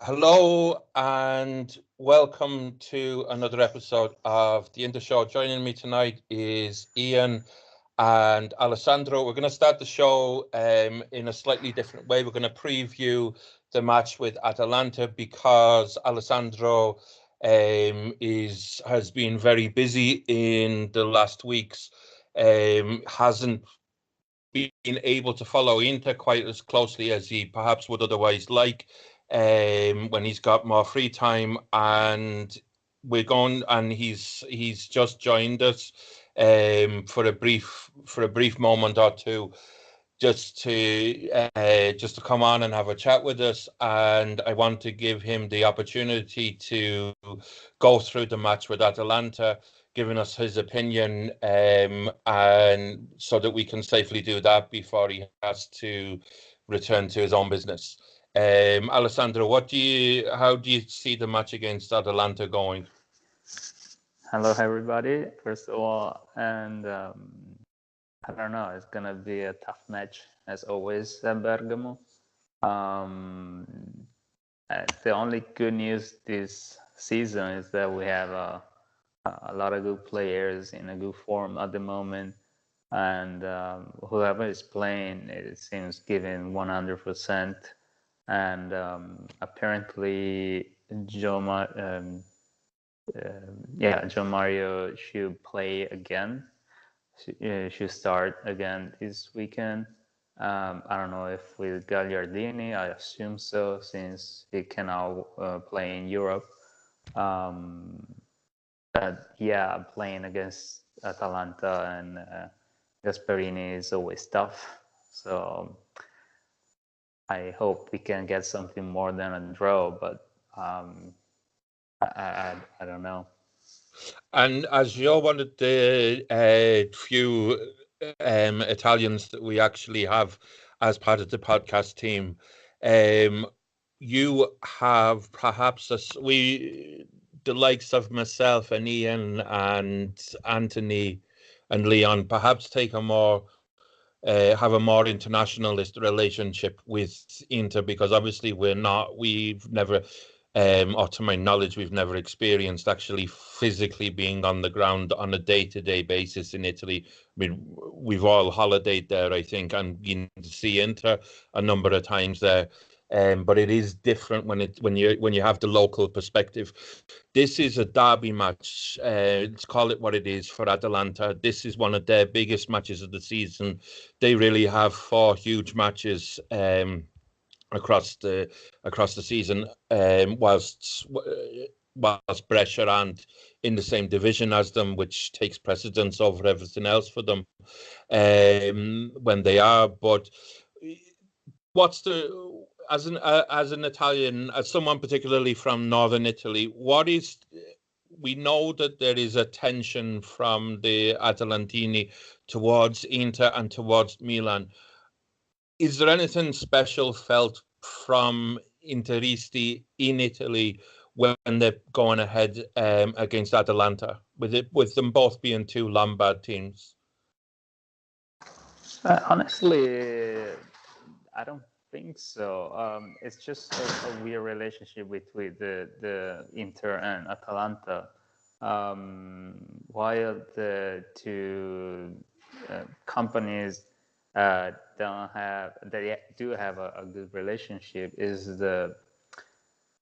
Hello and welcome to another episode of the Inter Show. Joining me tonight is Ian and Alessandro. We're going to start the show in a slightly different way. We're going to preview the match with Atalanta because Alessandro has been very busy in the last weeks. Hasn't been able to follow Inter quite as closely as he perhaps would otherwise like when he's got more free time. And he's just joined us for a brief moment or two, just to come on and have a chat with us. And I want to give him the opportunity to go through the match with Atalanta, giving us his opinion, and so that we can safely do that before he has to return to his own business. Alessandro, how do you see the match against Atalanta going? Hello, everybody. First of all, and I don't know, it's gonna be a tough match as always at Bergamo. The only good news this season is that we have a lot of good players in a good form at the moment, and whoever is playing, it seems giving 100%. And apparently, Joe Mario should play again. Should start again this weekend. I don't know if with Gagliardini. I assume so, since he cannot play in Europe. But yeah, playing against Atalanta and Gasperini is always tough. So I hope we can get something more than a draw, but I don't know. And as you're one of the few Italians that we actually have as part of the podcast team, you have perhaps the likes of myself and Ian and Anthony and Leon, perhaps have a more internationalist relationship with Inter, because obviously we've never, or to my knowledge, we've never experienced actually physically being on the ground on a day-to-day basis in Italy. I mean, we've all holidayed there, I think, and been to see Inter a number of times there. But it is different when you have the local perspective. This is a derby match. Let's call it what it is for Atalanta. This is one of their biggest matches of the season. They really have four huge matches across the season, whilst Brescia aren't in the same division as them, which takes precedence over everything else for them when they are. But as an Italian, as someone particularly from northern Italy, we know that there is a tension from the Atalantini towards Inter and towards Milan. Is there anything special felt from Interisti in Italy when they're going ahead against Atalanta, with them both being two Lombard teams? Honestly, I don't think so. It's just a weird relationship between the Inter and Atalanta. While the two companies they do have a good relationship, is the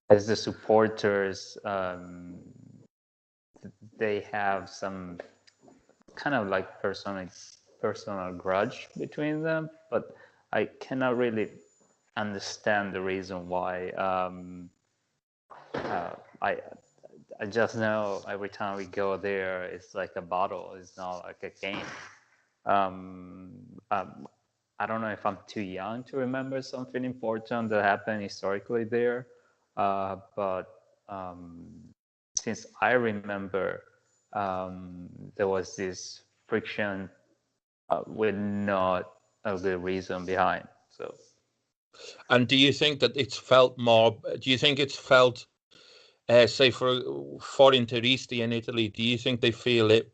supporters. They have some kind of like personal grudge between them, but I cannot really understand the reason why. I just know every time we go there, it's like a battle. It's not like a game. I don't know if I'm too young to remember something important that happened historically there, but since I remember, there was this friction with not a good reason behind. So, and do you think that it's felt more? Do you think it's felt, say for Interisti in Italy? Do you think they feel it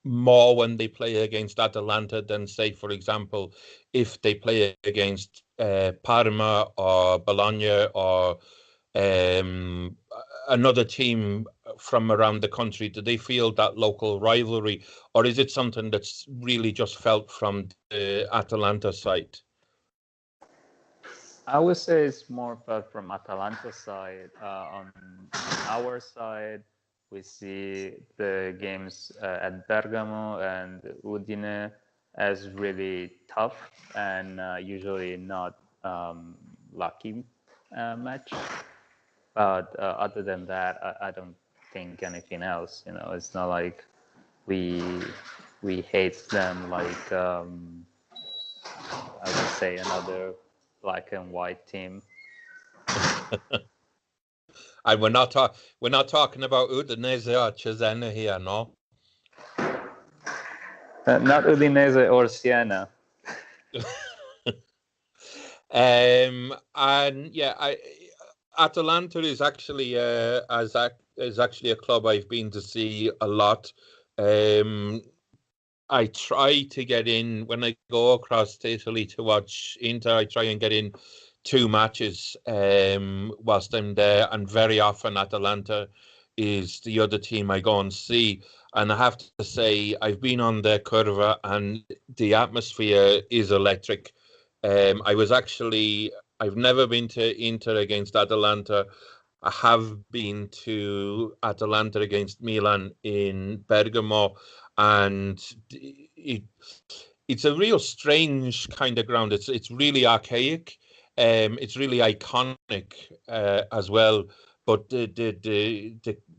more when they play against Atalanta than, say, for example, if they play against Parma or Bologna or um, another team from around the country? Do they feel that local rivalry, or is it something that's really just felt from the Atalanta side? I would say it's more felt from Atalanta side. On our side, we see the games at Bergamo and Udine as really tough and usually not lucky match. But other than that, I don't think anything else. You know, it's not like we we hate them like I would say another black and white team. And we're not talking about Udinese or Cesena here, no. Not Udinese or Siena. And yeah, Atalanta is actually is actually a club I've been to see a lot. I try to get in when I go across to Italy to watch Inter. I try and get in two matches whilst I'm there, and very often Atalanta is the other team I go and see. And I have to say, I've been on the Curva, and the atmosphere is electric. I've never been to Inter against Atalanta. I have been to Atalanta against Milan in Bergamo, and it, it's a real strange kind of ground. It's really archaic. It's really iconic as well. But the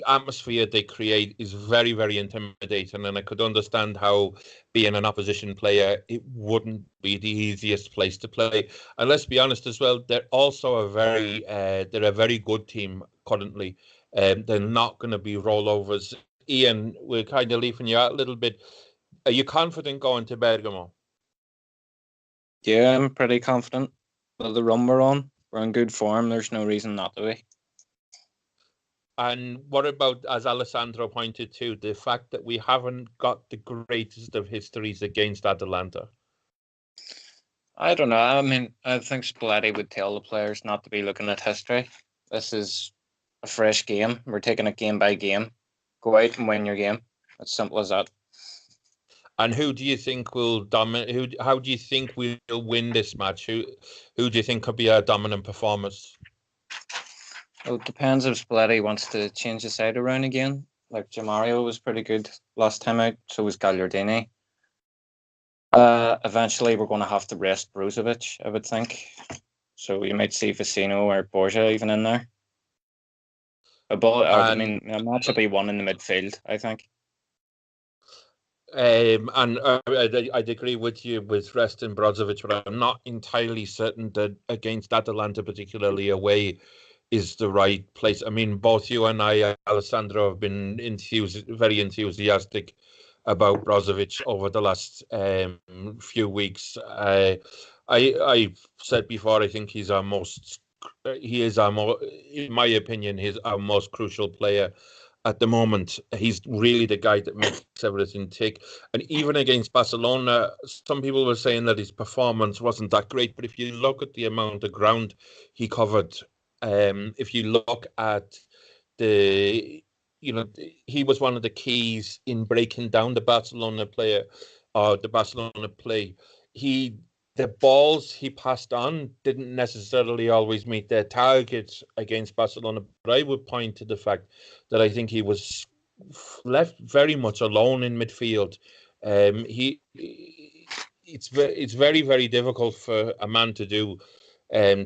atmosphere they create is very, very intimidating, and I could understand how, being an opposition player, it wouldn't be the easiest place to play. And let's be honest as well, they're a very good team currently. They're not going to be rollovers. Ian, we're kind of leaving you out a little bit. Are you confident going to Bergamo? Yeah, I'm pretty confident. With the run we're on, we're in good form. There's no reason not to be. And what about, as Alessandro pointed to, the fact that we haven't got the greatest of histories against Atalanta? I don't know. I mean, I think Spalletti would tell the players not to be looking at history. This is a fresh game. We're taking it game by game. Go out and win your game. As simple as that. And who do you think will dominate? How do you think we'll win this match? Who do you think could be our dominant performers? Well, it depends if Spalletti wants to change the side around again. Like Jamario was pretty good last time out, so was Gagliardini. Eventually, we're going to have to rest Brozovic, I would think. So you might see Vecino or Borja even in there. A match will be won in the midfield, I think. And I'd agree with you with resting Brozovic, but I'm not entirely certain that against Atalanta, particularly away, is the right place. I mean, both you and I, Alessandro, have been very enthusiastic about Brozovic over the last few weeks. I've said before, I think he is in my opinion, he's our most crucial player at the moment. He's really the guy that makes everything tick. And even against Barcelona, some people were saying that his performance wasn't that great. But if you look at the amount of ground he covered, if you look at the, he was one of the keys in breaking down the Barcelona player or the Barcelona play. The balls he passed on didn't necessarily always meet their targets against Barcelona, but I would point to the fact that I think he was left very much alone in midfield. It's very, very difficult for a man to do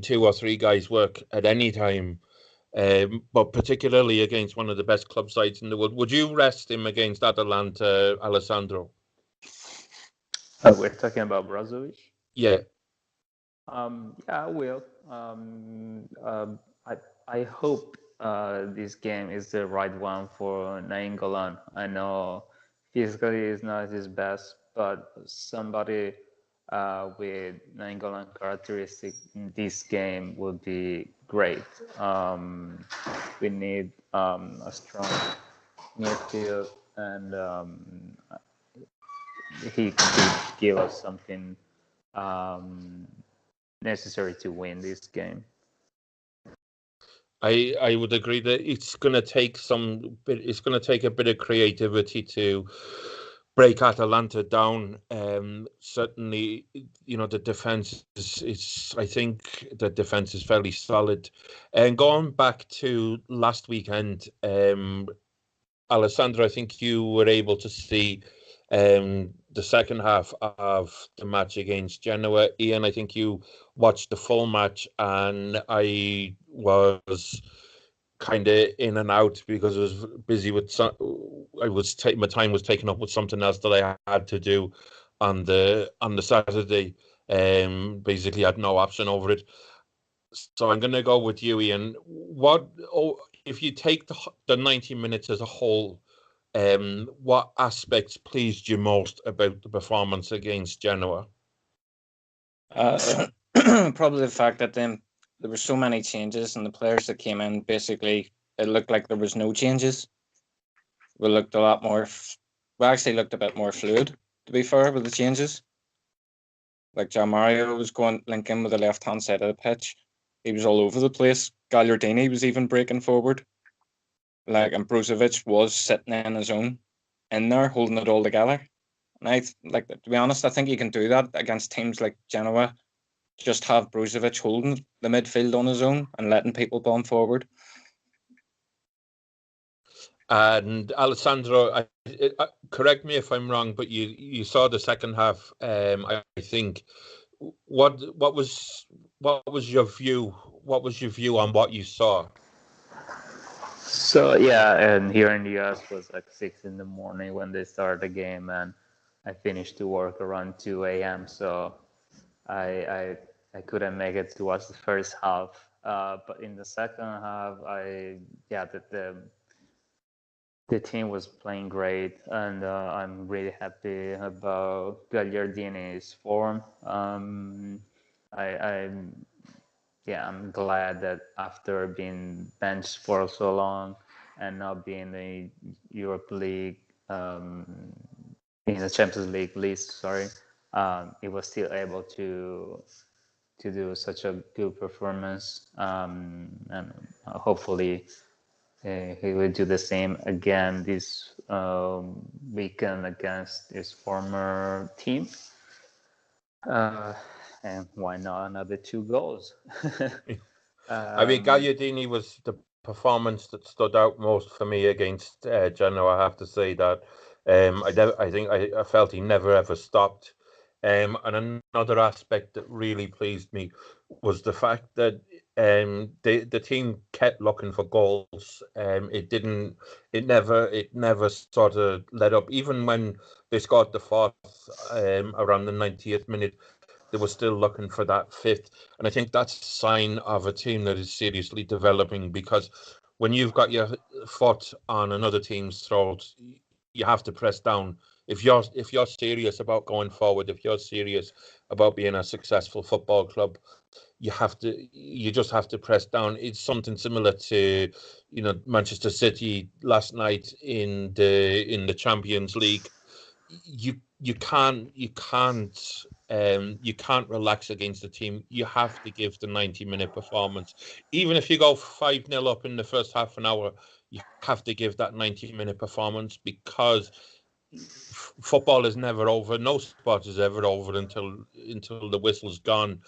two or three guys' work at any time, but particularly against one of the best club sides in the world. Would you rest him against Atalanta, Alessandro? We're talking about Brozovic? Yeah. Yeah, I will. I hope this game is the right one for Nainggolan. I know physically is not his best, but somebody with Nainggolan characteristic in this game would be great. We need a strong midfield, and he could give us something necessary to win this game. I would agree that it's going to take it's going to take a bit of creativity to break Atalanta down. Certainly, the defense is I think the defense is fairly solid. And going back to last weekend, Alessandro, I think you were able to see the second half of the match against Genoa. Ian, I think you watched the full match, and I was kind of in and out because I was busy with my time was taken up with something else that I had to do on the Saturday. Basically, I had no option over it. So I'm going to go with you, Ian. If you take the 90 minutes as a whole, what aspects pleased you most about the performance against Genoa? Probably the fact that there were so many changes, and the players that came in, basically, it looked like there was no changes. We looked a lot more. We actually looked a bit more fluid, to be fair, with the changes. Like Gian Mario was going linking with the left hand side of the pitch. He was all over the place. Gagliardini was even breaking forward. Like, and Brozovic was sitting in his own in there, holding it all together. And to be honest, I think you can do that against teams like Genoa. Just have Brozovic holding the midfield on his own and letting people bomb forward. And Alessandro, correct me if I'm wrong, but you saw the second half. I think what was your view? What was your view on what you saw? So yeah, and here in the US was like 6 in the morning when they started the game, and I finished to work around 2 a.m. So I couldn't make it to watch the first half. But in the second half, the team was playing great, and I'm really happy about Gagliardini's form. I'm glad that after being benched for so long and now being in the Europe League, in the Champions League list, he was still able to do such a good performance, and hopefully he will do the same again this weekend against his former team. And why not another 2 goals? I mean, Gagliardini was the performance that stood out most for me against Genoa. I have to say that I felt he never ever stopped. And another aspect that really pleased me was the fact that the team kept looking for goals. It never sort of let up. Even when they scored the fourth around the 90th minute, they were still looking for that fifth. And I think that's a sign of a team that is seriously developing, because when you've got your foot on another team's throat, you have to press down. If you're serious about going forward, if you're serious about being a successful football club, you just have to press down. It's something similar to, Manchester City last night in the Champions League. You can't relax against the team. You have to give the 90-minute performance. Even if you go 5-0 up in the first half an hour, you have to give that 90-minute performance, because football is never over. No sport is ever over until the whistle's gone.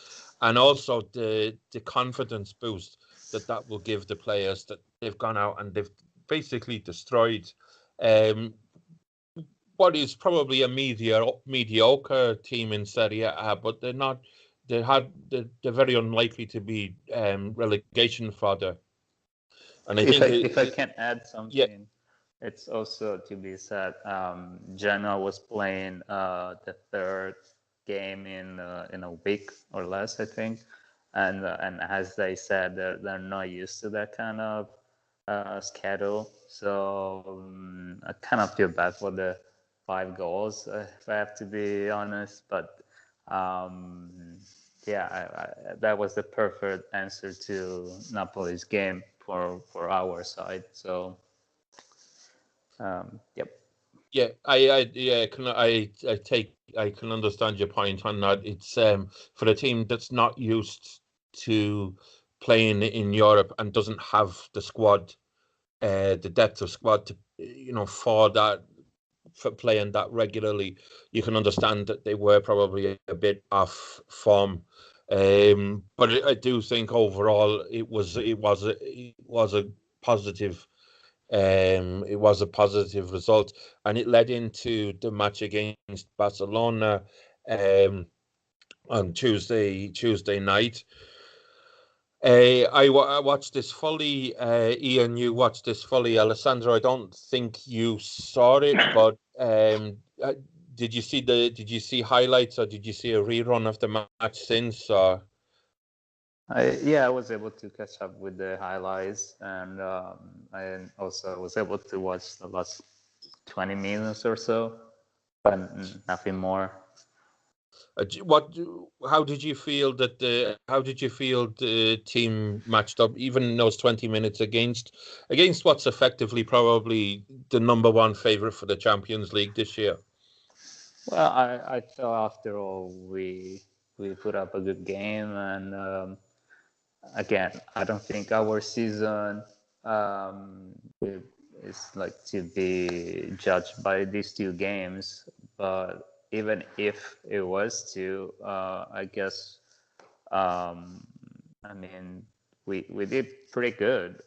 And also the confidence boost that will give the players, that they've gone out and they've basically destroyed what is probably a mediocre team in Serie A, but they're not. They're very unlikely to be relegation fodder. And I think if I can add something, yeah. It's also to be said. Genoa was playing the third game in a week or less, I think, and as they said, they're not used to that kind of schedule. So I kind of feel bad for the 5 goals, if I have to be honest. But that was the perfect answer to Napoli's game for our side. So. Yep. Yeah, I can understand your point on that. It's for a team that's not used to playing in Europe and doesn't have the squad, the depth of squad to, for playing that regularly, you can understand that they were probably a bit off form. But I do think overall it was a positive. It was a positive result, and it led into the match against Barcelona on Tuesday night. I watched this fully. Ian, you watched this fully. Alessandro, I don't think you saw it, but did you see highlights, or did you see a rerun of the match since? Or I was able to catch up with the highlights, and I also was able to watch the last 20 minutes or so, but nothing more. how did you feel the team matched up, even in those 20 minutes against what's effectively probably the number one favorite for the Champions League this year? Well, I thought after all we put up a good game, and again, I don't think our season is like to be judged by these two games. But even if it was to, I guess, I mean, we did pretty good.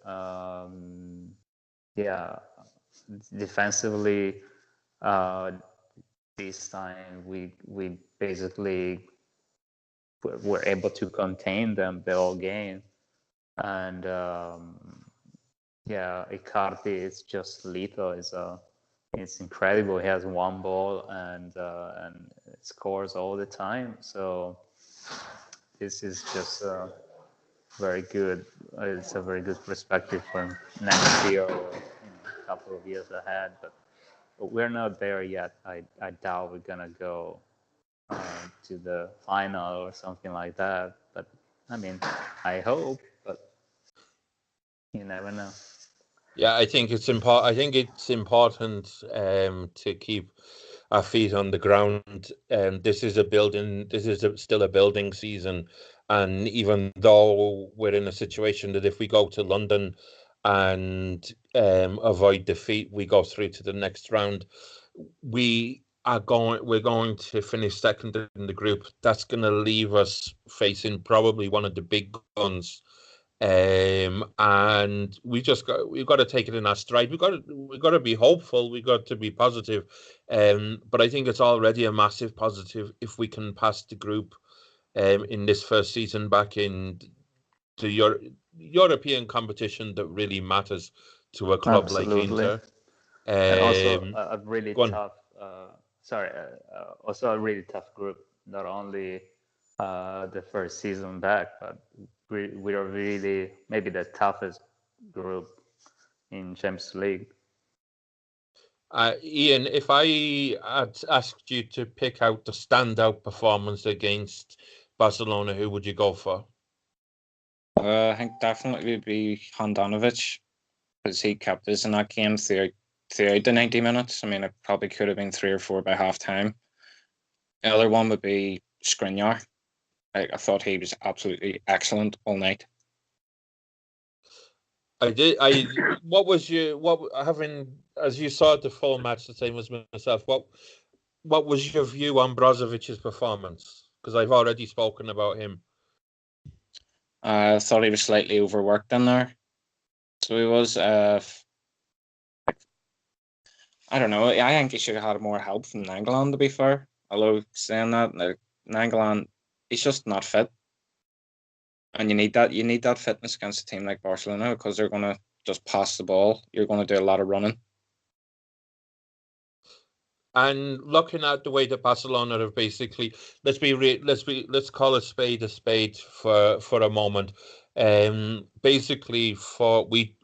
Yeah, defensively, this time we basically were able to contain them the whole game, and yeah, Icardi is just lethal. It's incredible. He has one ball and scores all the time. So this is just very good. It's a very good perspective for next year or a couple of years ahead. But we're not there yet. I doubt we're gonna go to the final or something like that. But I mean, I hope, but you never know. Yeah, I think it's important. I think it's important to keep our feet on the ground. This is a building. Still a building season, and even though we're in a situation that if we go to London and avoid defeat, we go through to the next round. We're going to finish second in the group. That's going to leave us facing probably one of the big guns. And we've got to take it in our stride. We've got to be hopeful. We've got to be positive. But I think it's already a massive positive if we can pass the group in this first season back in the European competition that really matters to a club like Inter. And also a really go on. tough. Also a really tough group. Not only the first season back, but we are really maybe the toughest group in Champions League. Ian, if I had asked you to pick out the standout performance against Barcelona, who would you go for? I think definitely be Handanovic, because he kept us in that game throughout the 90 minutes. I mean, it probably could have been 3 or 4 by half time. The other one would be Skriniar. I thought he was absolutely excellent all night. What was having, as you saw the full match the same as myself, what was your view on Brozovic's performance? Because I've already spoken about him. I thought he was slightly overworked in there. So he was, I don't know, I think he should have had more help from Nainggolan, to be fair. Although saying that, Nainggolan, he's just not fit. And you need that fitness against a team like Barcelona, because they're going to just pass the ball. You're going to do a lot of running. And looking at the way that Barcelona have basically, let's call a spade for a moment. Basically, we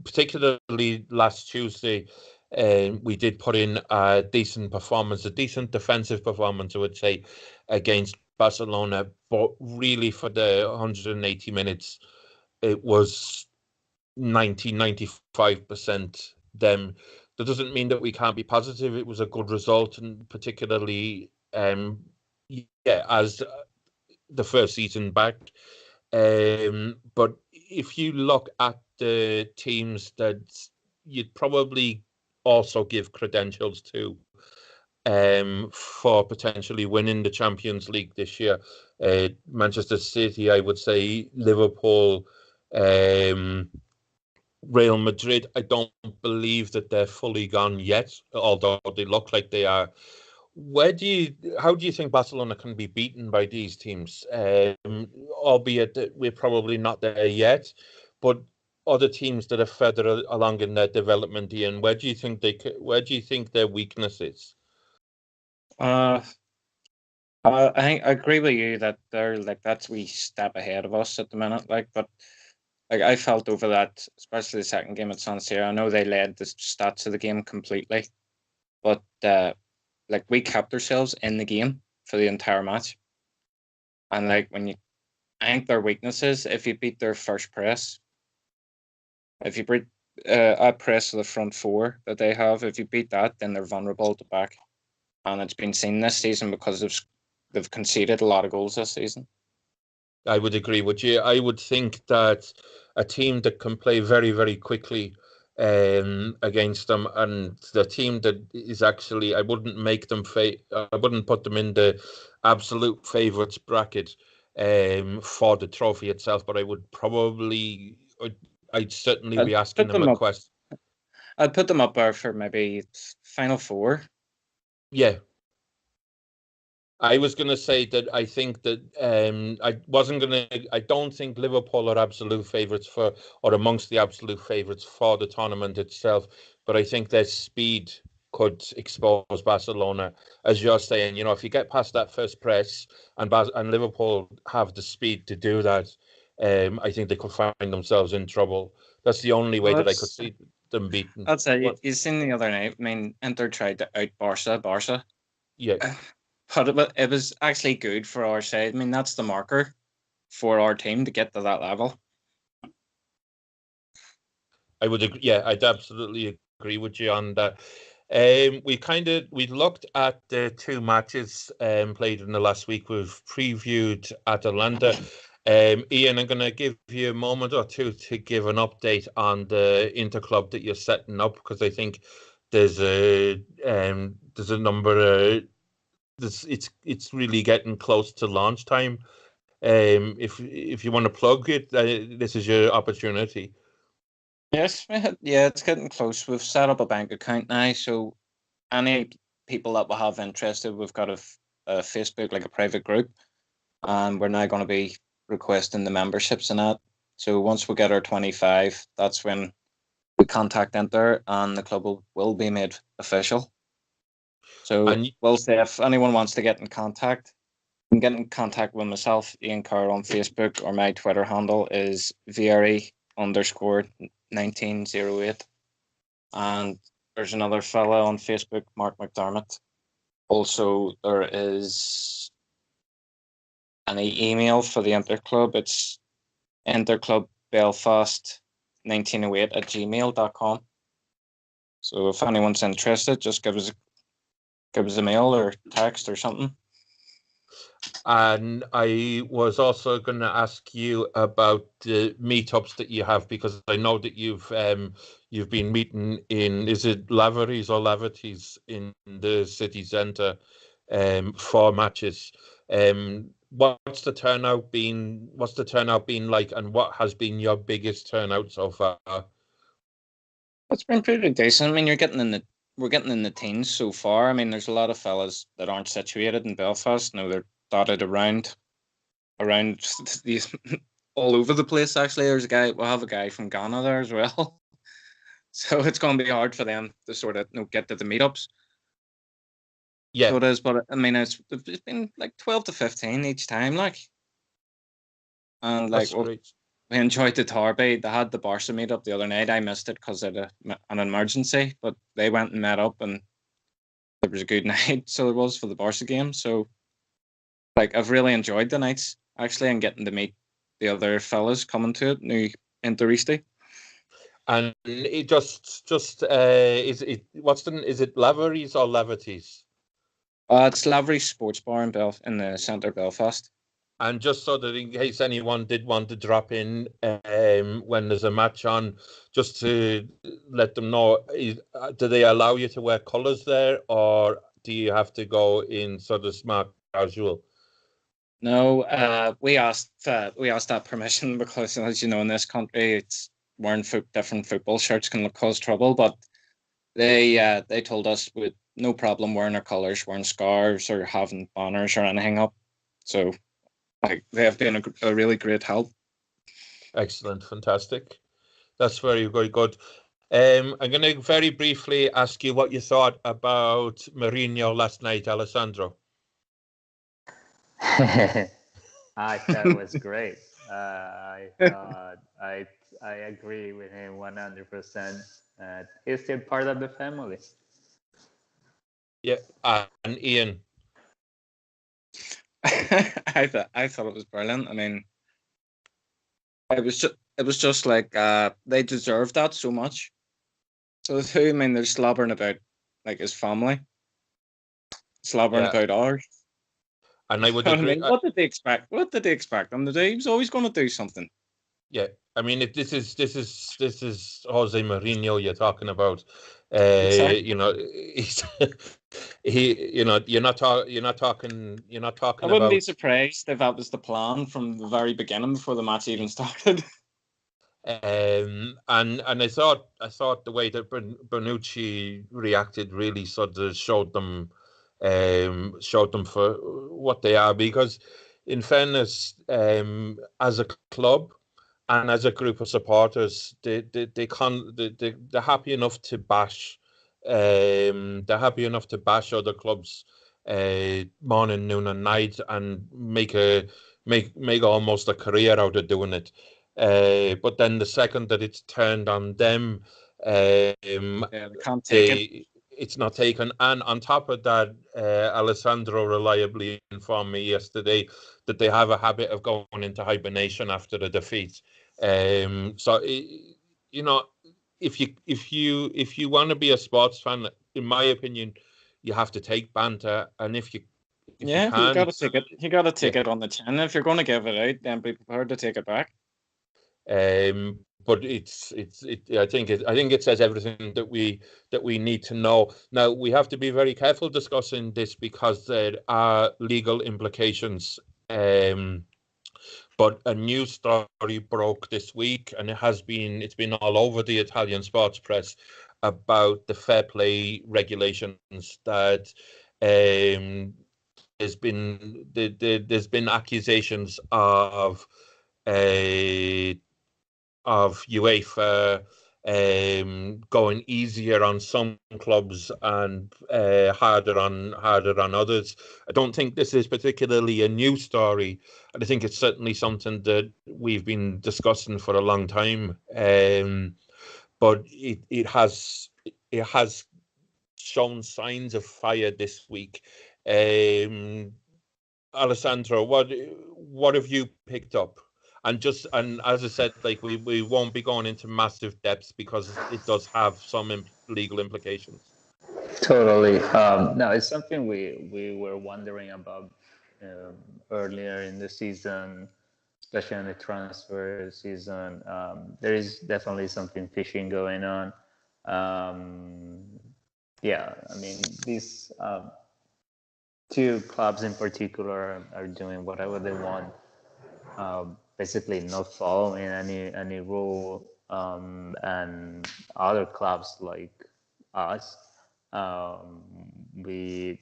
particularly last Tuesday, we did put in a decent defensive performance, I would say, against Barcelona. But really, for the 180 minutes, it was 95% them. That doesn't mean that we can't be positive. It was a good result, and particularly, as the first season back. But if you look at the teams that you'd probably also give credentials to for potentially winning the Champions League this year, Manchester City, I would say, Liverpool, Real Madrid, I don't believe that they're fully gone yet, although they look like they are. How do you think Barcelona can be beaten by these teams? Albeit that we're probably not there yet, but other teams that are further along in their development, Ian, where do you think where do you think their weakness is? Uh, I think I agree with you that they're like that's we step ahead of us at the minute. But like I felt over that, especially the second game at San Siro. I know they led the stats of the game completely, but like we kept ourselves in the game for the entire match. And like I think their weakness is if you beat their first press, if you beat a press of the front four that they have, if you beat that, then they're vulnerable at the back. And it's been seen this season because they've conceded a lot of goals this season. I would agree with you. I would think that a team that can play very, very quickly against them, and the team that is actually, I wouldn't I wouldn't put them in the absolute favourites bracket for the trophy itself, but I would probably, I'd certainly be asking them a question. I'd put them up there for maybe final four. Yeah. I was going to say that I think that I don't think Liverpool are absolute favourites or amongst the absolute favourites for the tournament itself, but I think their speed could expose Barcelona. As you're saying, if you get past that first press and Liverpool have the speed to do that, I think they could find themselves in trouble. That's the only way that I could see them beaten. That's it. You seen the other night. I mean, Inter tried to out Barca. Yeah. But it was actually good for our side. I mean, that's the marker for our team to get to that level. I would agree. Yeah, I'd absolutely agree with you on that. We looked at the two matches played in the last week. We've previewed Atalanta. Ian, I'm going to give you a moment or two to give an update on the interclub that you're setting up, because I think there's a number. It's really getting close to launch time. If you want to plug it, this is your opportunity. Yes, yeah, it's getting close. We've set up a bank account now, so any people that will have interested, we've got a Facebook, like a private group, and we're now going to be requesting the memberships and that. So once we get our 25, that's when we contact Inter and the club will be made official. So we'll say if anyone wants to get in contact, you can get in contact with myself, Ian Carr, on Facebook, or my Twitter handle is VRE_1908. And there's another fella on Facebook, Mark McDermott. Also, there is any email for the Interclub. It's interclubbelfast1908@gmail.com. So if anyone's interested, just give us a mail or text or something. And I was also going to ask you about the meetups that you have, because I know that you've been meeting in, is it Laveries or Lavities in the city centre for matches. What's the turnout been? What's the turnout been like, and what has been your biggest turnout so far? It's been pretty decent. I mean, we're getting in the teens so far. I mean, there's a lot of fellas that aren't situated in Belfast. No, they're dotted around these all over the place. Actually, we'll have a guy from Ghana there as well. So it's going to be hard for them to sort of get to the meetups. Yeah. So it is, but I mean, it's been like 12 to 15 each time, like. And like, we enjoyed the Derby. They had the Barca meetup the other night. I missed it because of an emergency, but they went and met up, and it was a good night. So it was for the Barca game. So, like, I've really enjoyed the nights actually, and getting to meet the other fellas coming to it, new Interisti. And it is it Laveries or Levities? It's Laveries Sports Bar in the centre of Belfast. And just so that in case anyone did want to drop in when there's a match on, just to let them know, do they allow you to wear colours there, or do you have to go in sort of smart casual? No, we asked that permission because, as you know, in this country, it's wearing different football shirts can cause trouble. But they told us with no problem wearing our colours, wearing scarves or having banners or anything up. So, like, they have been a really great help. Excellent, fantastic. That's very, very good. I'm going to very briefly ask you what you thought about Mourinho last night, Alessandro. I thought it was great. I thought I agree with him 100%. He's still part of the family. Yeah, and Ian. I thought it was brilliant. I mean, it was just like they deserved that so much. So I mean, they're slobbering about like his family, slobbering about ours. And I would agree. I mean, what did they expect? What did they expect him to do? He was always going to do something. Yeah, I mean, this is Jose Mourinho you're talking about. Exactly. You know, you know, you're not talking I wouldn't be about. surprised if that was the plan from the very beginning before the match even started. And I thought the way that Bonucci reacted really sort of showed them for what they are, because in fairness, as a club and as a group of supporters, they're happy enough to bash other clubs morning, noon, and night, and make almost a career out of doing it. But then the second that it's turned on them, Yeah, they can't take it. it's not taken. And on top of that, Alessandro reliably informed me yesterday that they have a habit of going into hibernation after a defeat. So you know, if you want to be a sports fan, in my opinion, you have to take banter, and if you You got to take it. You got to take yeah. it on the chin. If you're going to give it out, then be prepared to take it back. But I think it says everything that we need to know. Now we have to be very careful discussing this because there are legal implications. But a news story broke this week, and it's been all over the Italian sports press about the fair play regulations that there's been accusations of UEFA going easier on some clubs and harder on others. I don't think this is particularly a new story, and I think it's certainly something that we've been discussing for a long time. But it has shown signs of fire this week. Alessandro, what have you picked up? And as I said, like we won't be going into massive depths because it does have some legal implications. Totally. No, it's something we were wondering about earlier in the season, especially in the transfer season. There is definitely something fishy going on. Yeah, I mean, these two clubs in particular are doing whatever they want, basically not following any rule, and other clubs like us, we,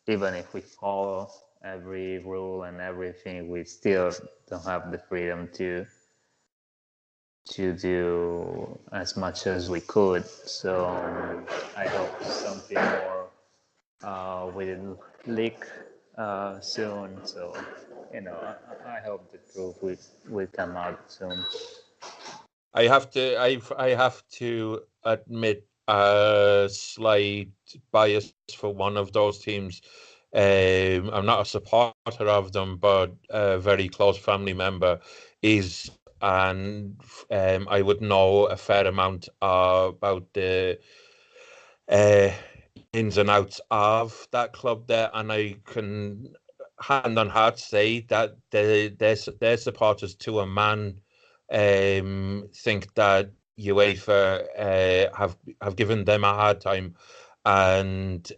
even if we follow every rule and everything, we still don't have the freedom to do as much as we could. So I hope something more will leak soon. So I hope the truth will come out soon. I have to admit a slight bias for one of those teams. I'm not a supporter of them, but a very close family member is, and I would know a fair amount about the ins and outs of that club there, and hand on heart say that their supporters to a man think that UEFA have given them a hard time, and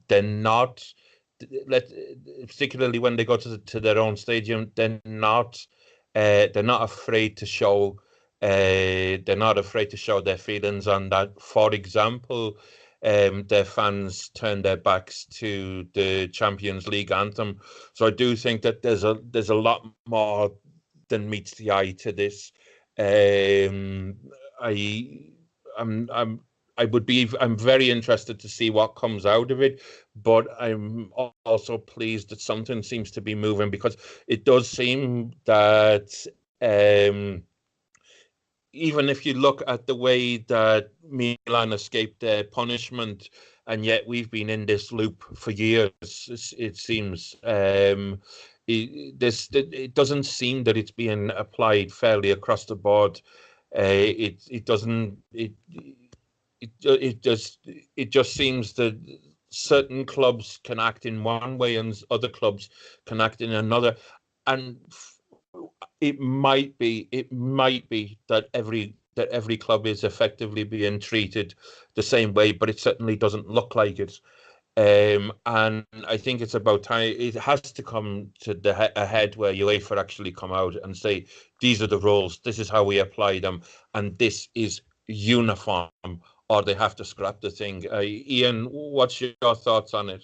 they're not let particularly when they go to their own stadium, they're not afraid to show their feelings on that. For example, their fans turn their backs to the Champions League anthem. So I do think that there's a lot more than meets the eye to this. I I'm I'm very interested to see what comes out of it, but I'm also pleased that something seems to be moving, because it does seem that even if you look at the way that Milan escaped their punishment, and yet we've been in this loop for years, it seems. It doesn't seem that it's being applied fairly across the board. It doesn't. It just seems that certain clubs can act in one way and other clubs can act in another, and it might be that every club is effectively being treated the same way, but it certainly doesn't look like it. And I think it's about time. It has to come to a head where UEFA actually come out and say, these are the rules, this is how we apply them, and this is uniform, or they have to scrap the thing. Ian, what's your thoughts on it?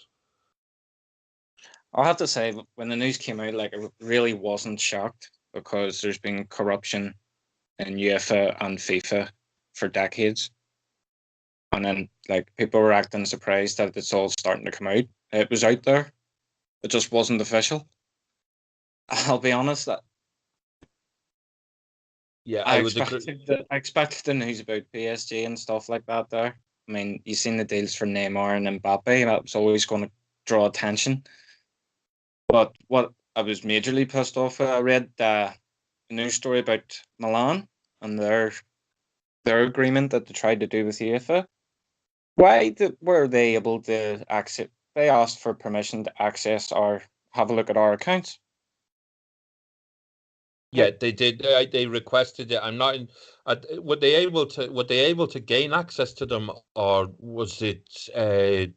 I'll have to say, when the news came out, like, I really wasn't shocked, because there's been corruption in UEFA and FIFA for decades. And then, like, people were acting surprised that it's all starting to come out. It was out there. It just wasn't official. I'll be honest, that Yeah, I expected the news about PSG and stuff like that there. I mean, you've seen the deals for Neymar and Mbappe. That was always going to draw attention. But what I was majorly pissed off with, I read a news story about Milan and their agreement that they tried to do with UEFA. Why were they able to access? They asked for permission to access or have a look at our accounts. Yeah, they did. They requested it. I'm not. Were they able to gain access to them, or was it? I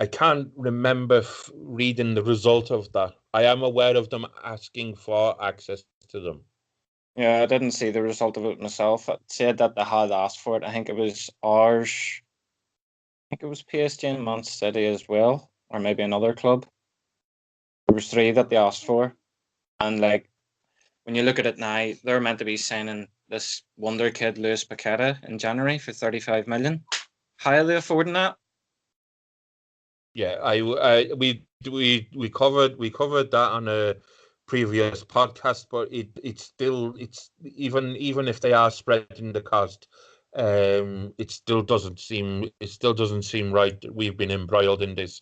can't remember reading the result of that. I am aware of them asking for access to them. Yeah, I didn't see the result of it myself. It said that they had asked for it. I think it was ours. I think it was PSG and Man City as well, or maybe another club. There was 3 that they asked for, and like, when you look at it now, they're meant to be signing this wonder kid Luis Paqueta in January for 35 million. How are they affording that? Yeah, we covered that on a previous podcast, but it's even if they are spreading the cost, it still doesn't seem right that we've been embroiled in this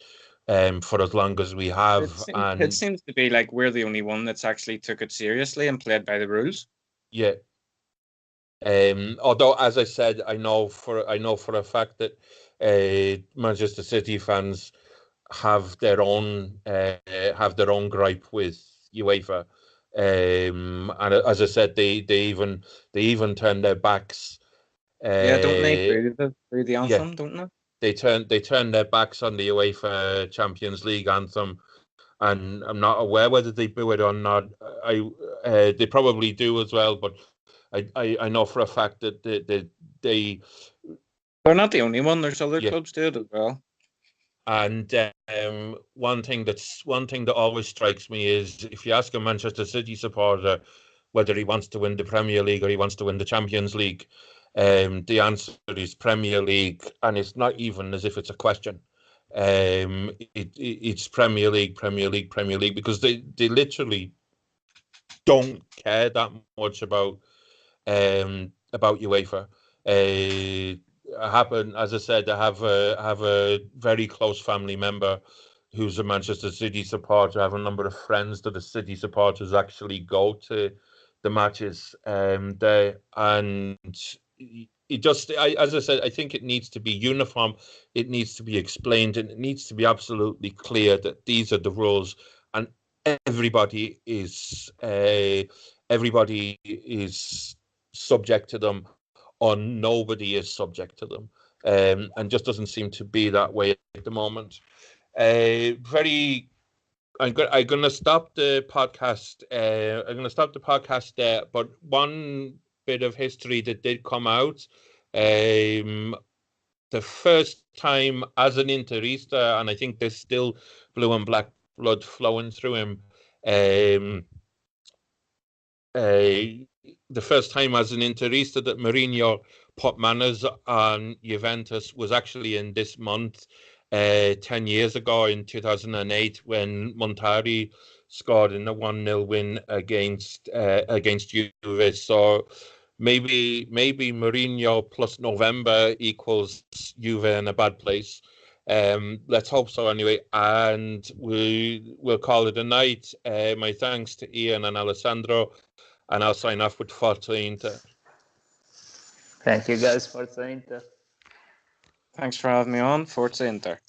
for as long as we have. It seems to be like we're the only one that's actually took it seriously and played by the rules. Yeah. Although, as I said, I know for a fact that Manchester City fans have their own gripe with UEFA, and as I said, they even turn their backs. Yeah, don't they through the anthem, Yeah, don't they? They turn their backs on the UEFA Champions League anthem, and I'm not aware whether they boo it or not. They probably do as well, but I know for a fact that they're not the only one. There's other clubs do it as well. And one thing that always strikes me is, if you ask a Manchester City supporter whether he wants to win the Premier League or he wants to win the Champions League, the answer is Premier League, and it's not even as if it's a question. It's Premier League, Premier League, Premier League, because they literally don't care that much about UEFA. As I said, I have a very close family member who's a Manchester City supporter. I have a number of friends that are City supporters, actually go to the matches there, and as I said, I think it needs to be uniform. It needs to be explained, and it needs to be absolutely clear that these are the rules, and everybody is subject to them, or nobody is subject to them, and just doesn't seem to be that way at the moment. I'm going to stop the podcast. I'm going to stop the podcast there. But one bit of history that did come out, the first time as an Interista, and I think there's still blue and black blood flowing through him. The first time as an Interista that Mourinho put manners on Juventus was actually in this month, 10 years ago in 2008, when Montari scored in a 1-0 win against Juve. So maybe Mourinho plus November equals Juve in a bad place. Let's hope so anyway, and we'll call it a night. My thanks to Ian and Alessandro, and I'll sign off with Forza Inter. Thank you guys, Forza Inter. Thanks for having me on. Forza Inter.